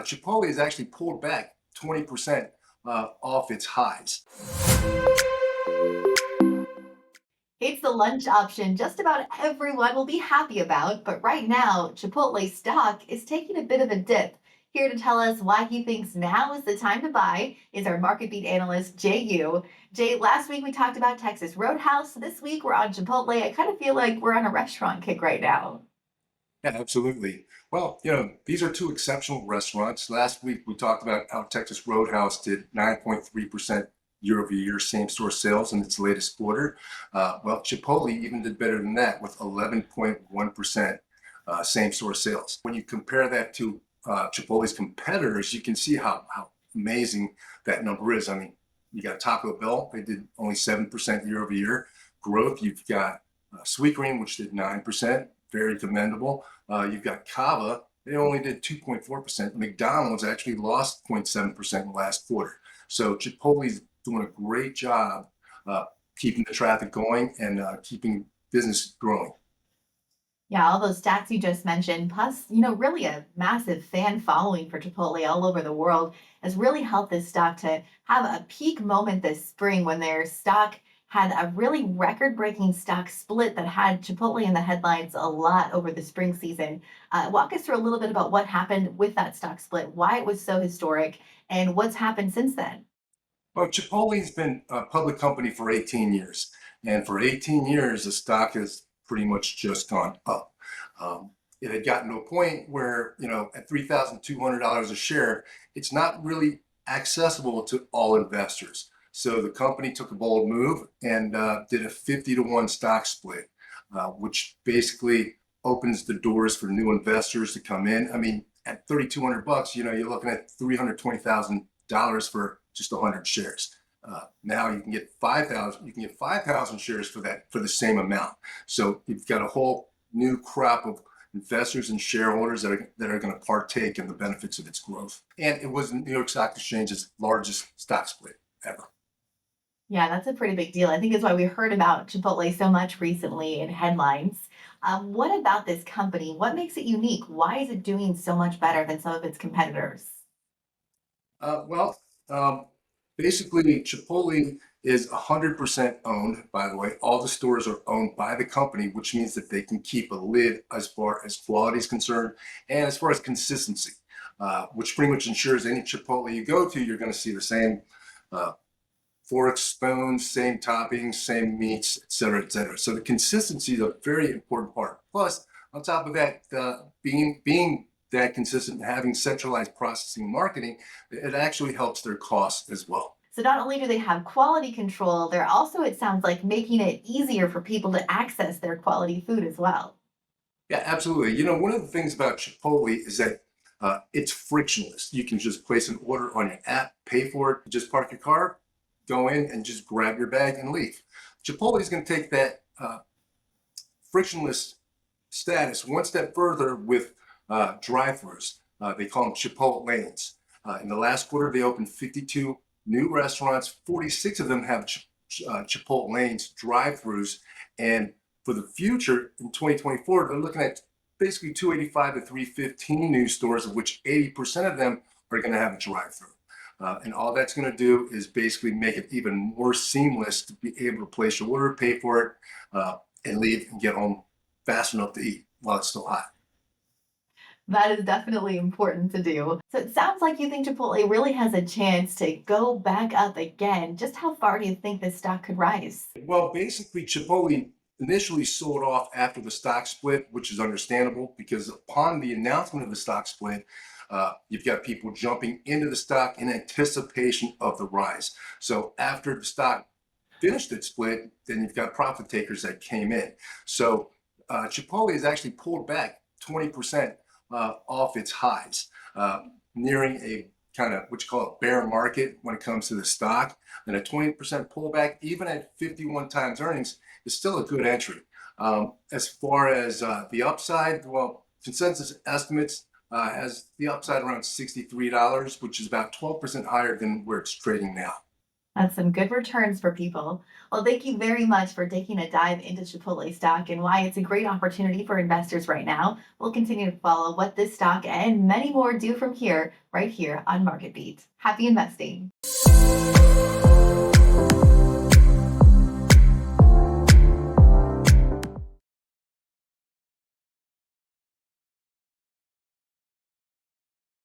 Chipotle has actually pulled back 20% off its highs. It's the lunch option just about everyone will be happy about, but right now, Chipotle stock is taking a bit of a dip. Here to tell us why he thinks now is the time to buy is our MarketBeat analyst, Jea Yu. Jay, last week we talked about Texas Roadhouse. This week we're on Chipotle. I kind of feel like we're on a restaurant kick right now. Yeah, absolutely. Well, these are two exceptional restaurants. Last week we talked about how Texas Roadhouse did 9.3% year over year same store sales in its latest quarter. Well, Chipotle even did better than that with 11.1% same store sales. When you compare that to Chipotle's competitors, you can see how amazing that number is. I mean, you got Taco Bell, they did only 7% year over year growth. You've got Sweetgreen, which did 9%, very commendable. You've got Cava, they only did 2.4%. McDonald's actually lost 0.7% in the last quarter. So Chipotle's doing a great job keeping the traffic going and keeping business growing. Yeah, all those stats you just mentioned, plus, really a massive fan following for Chipotle all over the world has really helped this stock to have a peak moment this spring when their stock had a really record-breaking stock split that had Chipotle in the headlines a lot over the spring season. Walk us through a little bit about what happened with that stock split, why it was so historic, and what's happened since then. Well, Chipotle's been a public company for 18 years. And for 18 years, the stock has pretty much just gone up. It had gotten to a point where, at $3,200 a share, it's not really accessible to all investors. So the company took a bold move and did a 50-to-1 stock split, which basically opens the doors for new investors to come in. I mean, at 3,200 bucks, you're looking at $320,000 for just 100 shares. Now you can get 5,000. You can get 5,000 shares for the same amount. So you've got a whole new crop of investors and shareholders that are going to partake in the benefits of its growth. And it was New York Stock Exchange's largest stock split ever. Yeah, that's a pretty big deal. I think it's why we heard about Chipotle so much recently in headlines. What about this company? What makes it unique? Why is it doing so much better than some of its competitors? Well, basically, Chipotle is 100% owned, by the way. All the stores are owned by the company, which means that they can keep a lid as far as quality is concerned and as far as consistency, which pretty much ensures any Chipotle you go to, you're going to see the same uh, forks, spoons, same toppings, same meats, et cetera, et cetera. So the consistency is a very important part. Plus, on top of that, being that consistent and having centralized processing and marketing, it actually helps their costs as well. So not only do they have quality control, they're also, it sounds like, making it easier for people to access their quality food as well. Yeah, absolutely. One of the things about Chipotle is that it's frictionless. You can just place an order on your app, pay for it, just park your car, go in and just grab your bag and leave. Chipotle is going to take that frictionless status one step further with drive-thrus. They call them Chipotlanes. In the last quarter, they opened 52 new restaurants. 46 of them have Chipotlanes drive-thrus. And for the future, in 2024, they're looking at basically 285 to 315 new stores, of which 80% of them are going to have a drive-thru. And all that's going to do is basically make it even more seamless to be able to place your order, pay for it, and leave and get home fast enough to eat while it's still hot. That is definitely important to do. So it sounds like you think Chipotle really has a chance to go back up again. Just how far do you think this stock could rise? Well, basically, Chipotle initially sold off after the stock split, which is understandable because upon the announcement of the stock split, you've got people jumping into the stock in anticipation of the rise. So after the stock finished its split, then you've got profit takers that came in. So Chipotle has actually pulled back 20% off its highs, nearing a kind of what you call a bear market when it comes to the stock. And a 20% pullback, even at 51 times earnings, is still a good entry. As far as the upside, well, consensus estimates has the upside around $63, which is about 12% higher than where it's trading now. That's some good returns for people. Well, thank you very much for taking a dive into Chipotle stock and why it's a great opportunity for investors right now. We'll continue to follow what this stock and many more do from here, right here on MarketBeat. Happy investing.